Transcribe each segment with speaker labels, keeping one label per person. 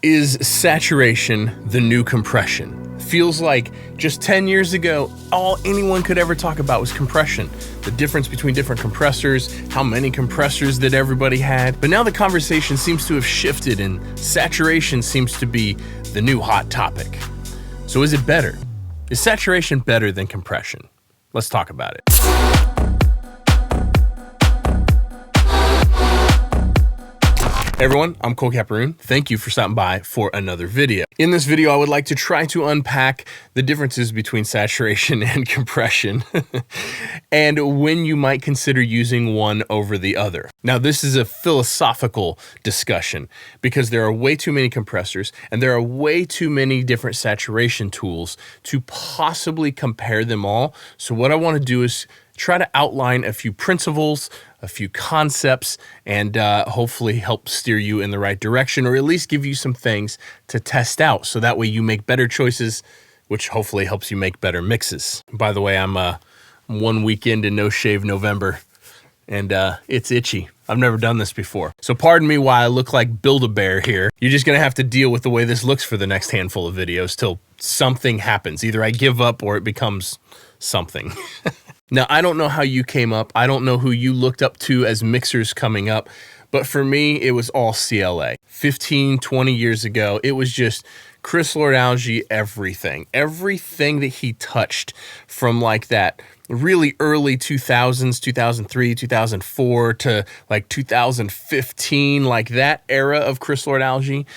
Speaker 1: Is saturation the new compression? Feels like just 10 years ago, all anyone could ever talk about was compression. The difference between different compressors, how many compressors that everybody had. But now the conversation seems to have shifted and saturation seems to be the new hot topic. So is it better? Is saturation better than compression? Let's talk about it. Hey everyone, I'm Cole Caparoon. Thank you for stopping by for another video. In this video, I would like to try to unpack the differences between saturation and compression and when you might consider using one over the other. Now, this is a philosophical discussion because there are way too many compressors and there are way too many different saturation tools to possibly compare them all. So what I want to do is try to outline a few principles, a few concepts, and hopefully help steer you in the right direction, or at least give you some things to test out so that way you make better choices, which hopefully helps you make better mixes. By the way, I'm 1 weekend in No Shave November, and it's itchy. I've never done this before. So pardon me while I look like Build-A-Bear here. You're just gonna have to deal with the way this looks for the next handful of videos till something happens. Either I give up or it becomes something. Now, I don't know how you came up. I don't know who you looked up to as mixers coming up, but for me, it was all CLA. 15, 20 years ago, it was just Chris Lord-Alge, everything. Everything that he touched from like that really early 2000s, 2003, 2004 to like 2015, like that era of Chris Lord-Alge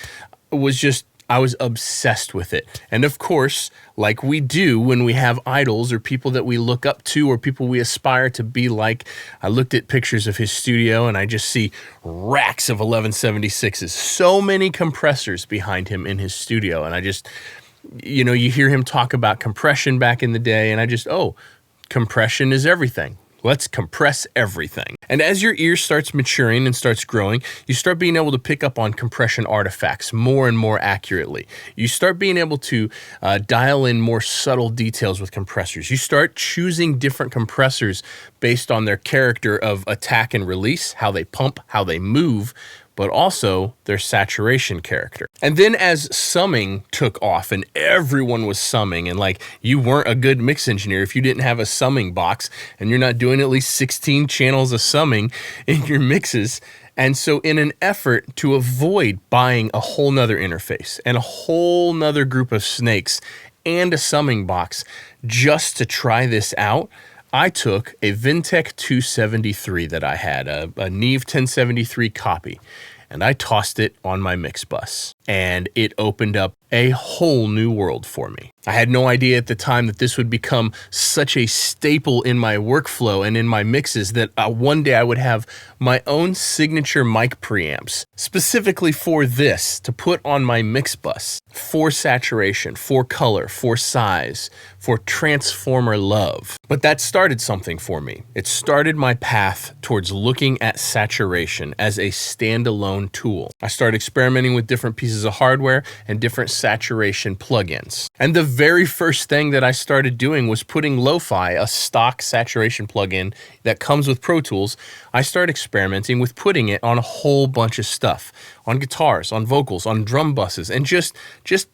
Speaker 1: was just, I was obsessed with it. And of course, like we do when we have idols or people that we look up to or people we aspire to be like, I looked at pictures of his studio and I just see racks of 1176s, so many compressors behind him in his studio. And I just, you know, you hear him talk about compression back in the day and I just, oh, compression is everything. Let's compress everything. And as your ear starts maturing and starts growing, you start being able to pick up on compression artifacts more and more accurately. You start being able to dial in more subtle details with compressors. You start choosing different compressors based on their character of attack and release, how they pump, how they move, but also their saturation character. And then as summing took off and everyone was summing, and like you weren't a good mix engineer if you didn't have a summing box and you're not doing at least 16 channels of summing in your mixes. And so in an effort to avoid buying a whole nother interface and a whole nother group of snakes and a summing box just to try this out, I took a Vintech 273 that I had, a Neve 1073 copy, and I tossed it on my mix bus, and it opened up a whole new world for me. I had no idea at the time that this would become such a staple in my workflow and in my mixes that one day I would have my own signature mic preamps specifically for this to put on my mix bus for saturation, for color, for size, for transformer love. But that started something for me. It started my path towards looking at saturation as a standalone tool. I started experimenting with different pieces of hardware and different saturation plugins. And the very first thing that I started doing was putting Lo-Fi, a stock saturation plugin that comes with Pro Tools. I started experimenting with putting it on a whole bunch of stuff, on guitars, on vocals, on drum buses, and just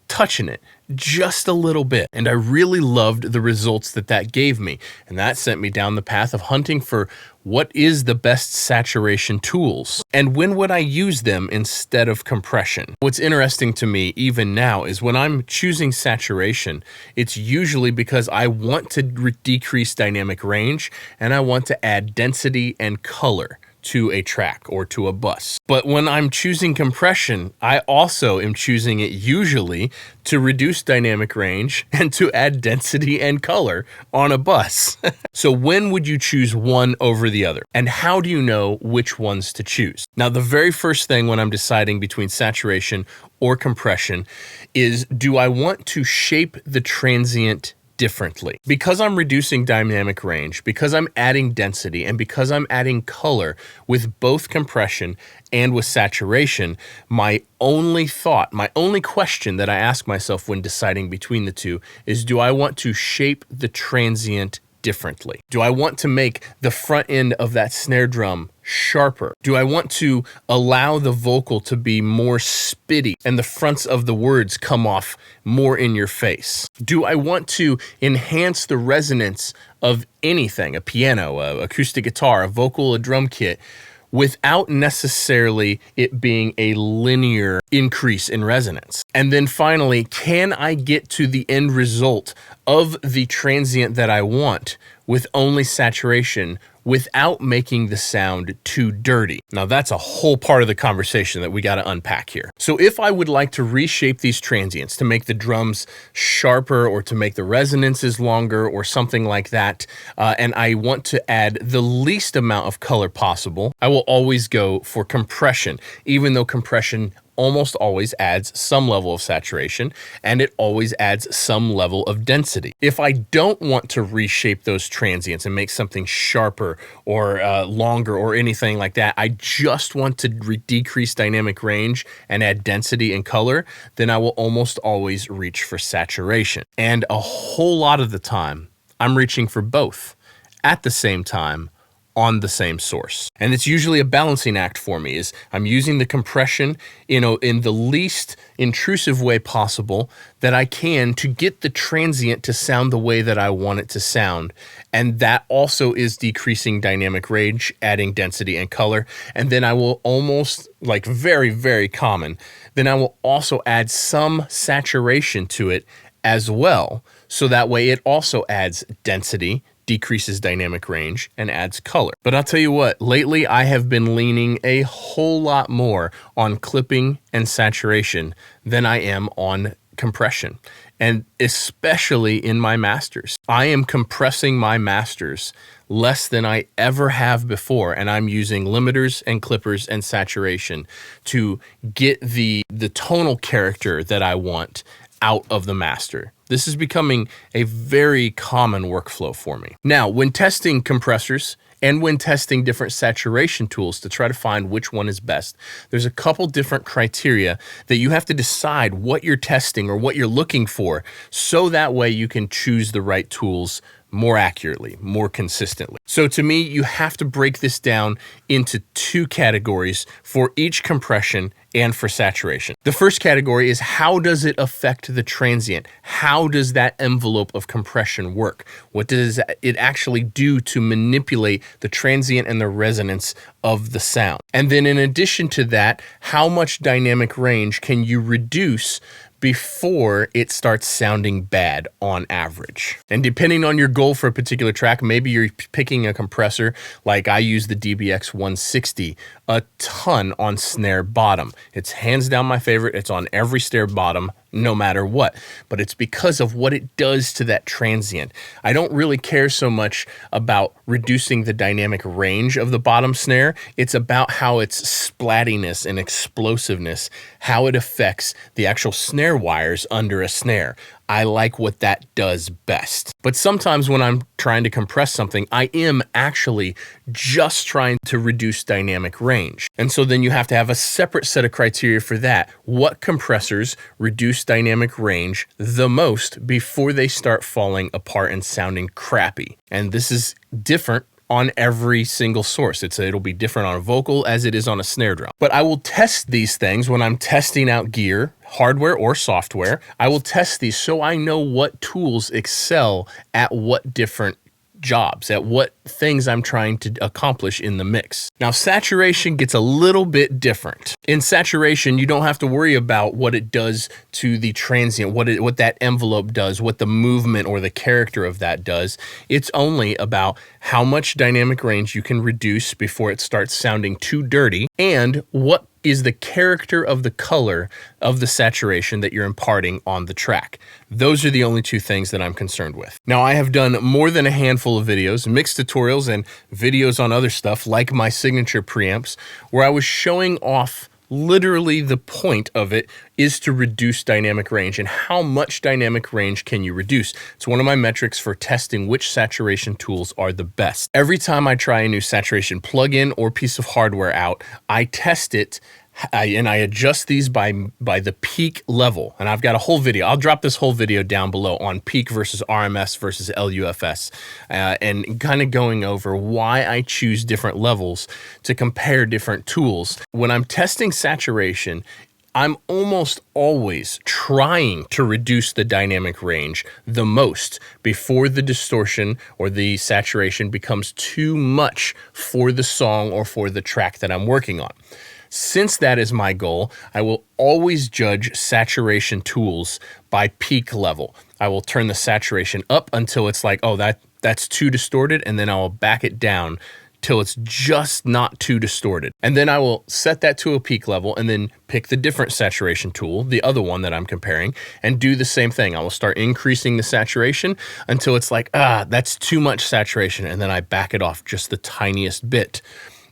Speaker 1: touching it just a little bit. And I really loved the results that that gave me. And that sent me down the path of hunting for what is the best saturation tools and when would I use them instead of compression. What's interesting to me even now is when I'm choosing saturation, it's usually because I want to decrease dynamic range and I want to add density and color to a track or to a bus. But when I'm choosing compression, I also am choosing it usually to reduce dynamic range and to add density and color on a bus. So when would you choose one over the other? And how do you know which ones to choose? Now, the very first thing when I'm deciding between saturation or compression is, do I want to shape the transient differently? Because I'm reducing dynamic range, because I'm adding density, and because I'm adding color with both compression and with saturation, my only thought, my only question that I ask myself when deciding between the two is, do I want to shape the transient differently? Do I want to make the front end of that snare drum sharper? Do I want to allow the vocal to be more spitty and the fronts of the words come off more in your face? Do I want to enhance the resonance of anything, a piano, a acoustic guitar, a vocal, a drum kit, without necessarily it being a linear increase in resonance? And then finally, can I get to the end result of the transient that I want with only saturation without making the sound too dirty? Now that's a whole part of the conversation that we got to unpack here. So if I would like to reshape these transients to make the drums sharper or to make the resonances longer or something like that, and I want to add the least amount of color possible, I will always go for compression, even though compression almost always adds some level of saturation and it always adds some level of density. If I don't want to reshape those transients and make something sharper or longer or anything like that, I just want to decrease dynamic range and add density and color, then I will almost always reach for saturation. And a whole lot of the time, I'm reaching for both at the same time on the same source. And it's usually a balancing act for me, is I'm using the compression, in the least intrusive way possible that I can to get the transient to sound the way that I want it to sound. And that also is decreasing dynamic range, adding density and color. And then I will almost, like very, very common, then I will also add some saturation to it as well. So that way it also adds density, decreases dynamic range, and adds color. But I'll tell you what, lately I have been leaning a whole lot more on clipping and saturation than I am on compression, and especially in my masters. I am compressing my masters less than I ever have before, and I'm using limiters and clippers and saturation to get the tonal character that I want out of the master. This is becoming a very common workflow for me. Now, when testing compressors and when testing different saturation tools to try to find which one is best, there's a couple different criteria that you have to decide what you're testing or what you're looking for, so that way you can choose the right tools more accurately, more consistently. So to me, you have to break this down into two categories for each compression and for saturation. The first category is, how does it affect the transient? How does that envelope of compression work? What does it actually do to manipulate the transient and the resonance of the sound? And then in addition to that, how much dynamic range can you reduce before it starts sounding bad on average? And depending on your goal for a particular track, maybe you're picking a compressor like I use the DBX 160 a ton on snare bottom. It's hands down my favorite. It's on every snare bottom, no matter what, but it's because of what it does to that transient. I don't really care so much about reducing the dynamic range of the bottom snare. It's about how its splattiness and explosiveness, how it affects the actual snare wires under a snare. I like what that does best. But sometimes when I'm trying to compress something, I am actually just trying to reduce dynamic range. And so then you have to have a separate set of criteria for that. What compressors reduce dynamic range the most before they start falling apart and sounding crappy? And this is different on every single source. It'll be different on a vocal as it is on a snare drum. But I will test these things when I'm testing out gear, hardware or software. I will test these so I know what tools excel at what different jobs, at what things I'm trying to accomplish in the mix. Now, saturation gets a little bit different. In saturation, you don't have to worry about what it does to the transient, what that envelope does, what the movement or the character of that does. It's only about how much dynamic range you can reduce before it starts sounding too dirty, and what is the character of the color of the saturation that you're imparting on the track. Those are the only two things that I'm concerned with. Now, I have done more than a handful of videos, mixed tutorials and videos on other stuff like my signature preamps, where I was showing off literally the point of it is to reduce dynamic range, and how much dynamic range can you reduce. It's one of my metrics for testing which saturation tools are the best. Every time I try a new saturation plugin or piece of hardware out, I test it. and I adjust these by the peak level. And I've got a whole video. I'll drop this whole video down below on peak versus RMS versus LUFS, and kind of going over why I choose different levels to compare different tools. When I'm testing saturation, I'm almost always trying to reduce the dynamic range the most before the distortion or the saturation becomes too much for the song or for the track that I'm working on. Since that is my goal, I will always judge saturation tools by peak level. I will turn the saturation up until it's like, oh, that's too distorted, and then I'll back it down till it's just not too distorted. And then I will set that to a peak level and then pick the different saturation tool, the other one that I'm comparing, and do the same thing. I will start increasing the saturation until it's like, that's too much saturation, and then I back it off just the tiniest bit.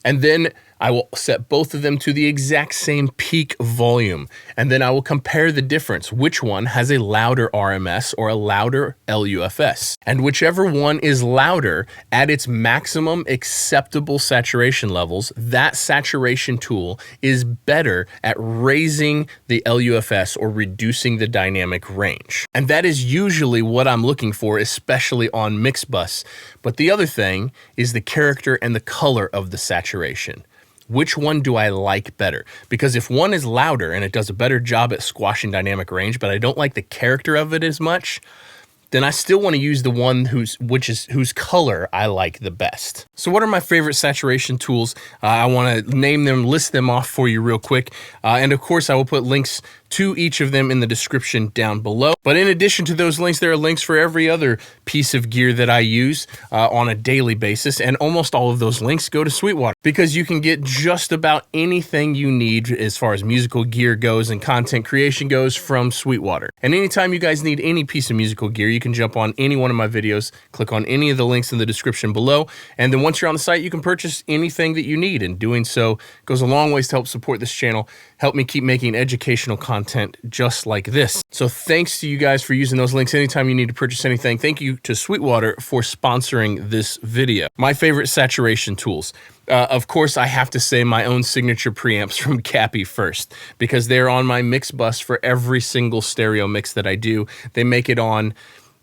Speaker 1: And then I will set both of them to the exact same peak volume, and then I will compare the difference, which one has a louder RMS or a louder LUFS. And whichever one is louder at its maximum acceptable saturation levels, that saturation tool is better at raising the LUFS or reducing the dynamic range. And that is usually what I'm looking for, especially on mixed bus. But the other thing is the character and the color of the saturation. Which one do I like better? Because if one is louder and it does a better job at squashing dynamic range, but I don't like the character of it as much, then I still want to use the one whose color I like the best. So what are my favorite saturation tools? I want to name them, list them off for you real quick. And of course, I will put links to each of them in the description down below. But in addition to those links, there are links for every other piece of gear that I use on a daily basis. And almost all of those links go to Sweetwater, because you can get just about anything you need as far as musical gear goes and content creation goes from Sweetwater. And anytime you guys need any piece of musical gear, you can jump on any one of my videos, click on any of the links in the description below. And then once you're on the site, you can purchase anything that you need. And doing so goes a long ways to help support this channel, help me keep making educational content just like this. So thanks to you guys for using those links anytime you need to purchase anything. Thank you to Sweetwater for sponsoring this video. My favorite saturation tools. Of course, I have to say my own signature preamps from Cappy first, because they're on my mix bus for every single stereo mix that I do. They make it on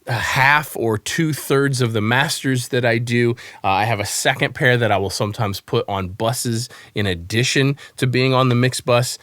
Speaker 1: half or 2/3 of the masters that I do. I have a second pair that I will sometimes put on buses in addition to being on the mix bus.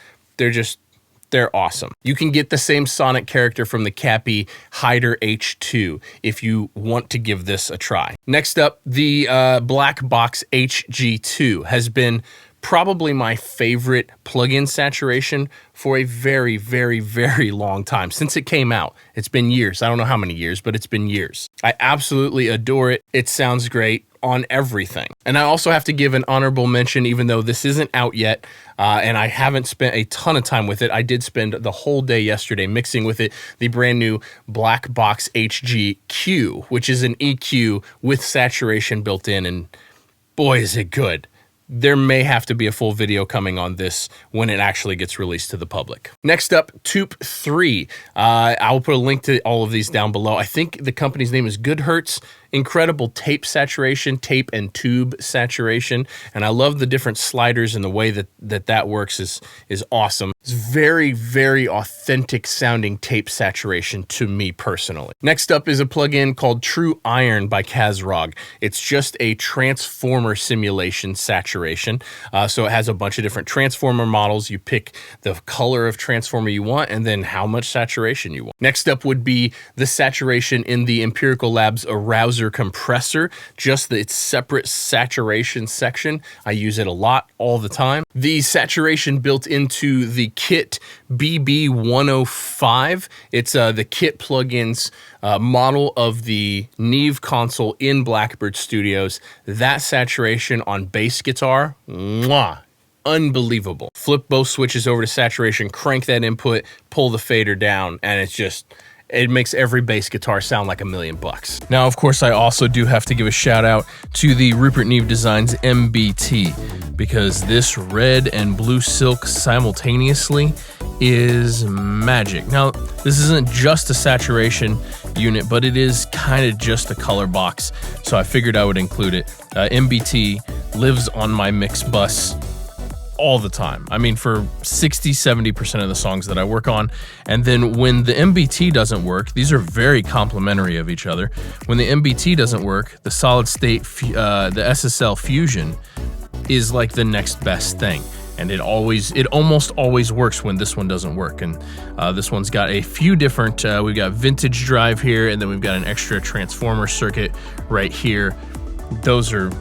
Speaker 1: They're awesome. You can get the same sonic character from the Cappy Hider H2 if you want to give this a try. Next up, the Black Box HG2 has been probably my favorite plug-in saturation for a very, very, very long time. Since it came out, it's been years. I don't know how many years, but it's been years. I absolutely adore it. It sounds great on everything. And I also have to give an honorable mention, even though this isn't out yet, and I haven't spent a ton of time with it. I did spend the whole day yesterday mixing with it, the brand new Black Box HG-Q, which is an EQ with saturation built in, and boy, is it good. There may have to be a full video coming on this when it actually gets released to the public. Next up, Tube 3. I will put a link to all of these down below. I think the company's name is Goodhertz. Incredible tape saturation, tape and tube saturation. And I love the different sliders, and the way that works is awesome. It's very, very authentic sounding tape saturation to me personally. Next up is a plugin called True Iron by Kazrog. It's just a transformer simulation saturation. So it has a bunch of different transformer models. You pick the color of transformer you want and then how much saturation you want. Next up would be the saturation in the Empirical Labs Arouser compressor, just its separate saturation section. I use it a lot, all the time. The saturation built into the Kit BB105. It's the Kit plugins model of the Neve console in Blackbird Studios. That saturation on bass guitar, mwah, unbelievable. Flip both switches over to saturation, crank that input, pull the fader down, and it makes every bass guitar sound like $1 million. Now, of course, I also do have to give a shout out to the Rupert Neve Designs MBT, because this red and blue silk simultaneously is magic. Now, this isn't just a saturation unit, but it is kind of just a color box, so I figured I would include it. MBT lives on my mix bus all the time. I mean, for 60-70% of the songs that I work on. And then when the MBT doesn't work, these are very complementary of each other. When the MBT doesn't work, the solid state, the SSL Fusion is like the next best thing. And it almost always works when this one doesn't work. And this one's got a few different, we've got vintage drive here, and then we've got an extra transformer circuit right here. Those are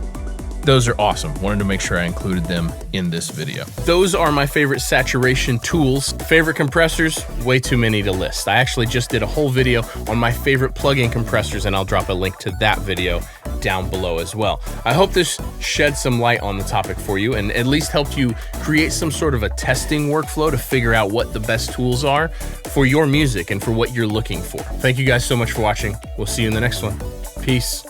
Speaker 1: awesome. Wanted to make sure I included them in this video. Those are my favorite saturation tools. Favorite compressors, way too many to list. I actually just did a whole video on my favorite plug-in compressors, and I'll drop a link to that video down below as well. I hope this shed some light on the topic for you and at least helped you create some sort of a testing workflow to figure out what the best tools are for your music and for what you're looking for. Thank you guys so much for watching. We'll see you in the next one. Peace.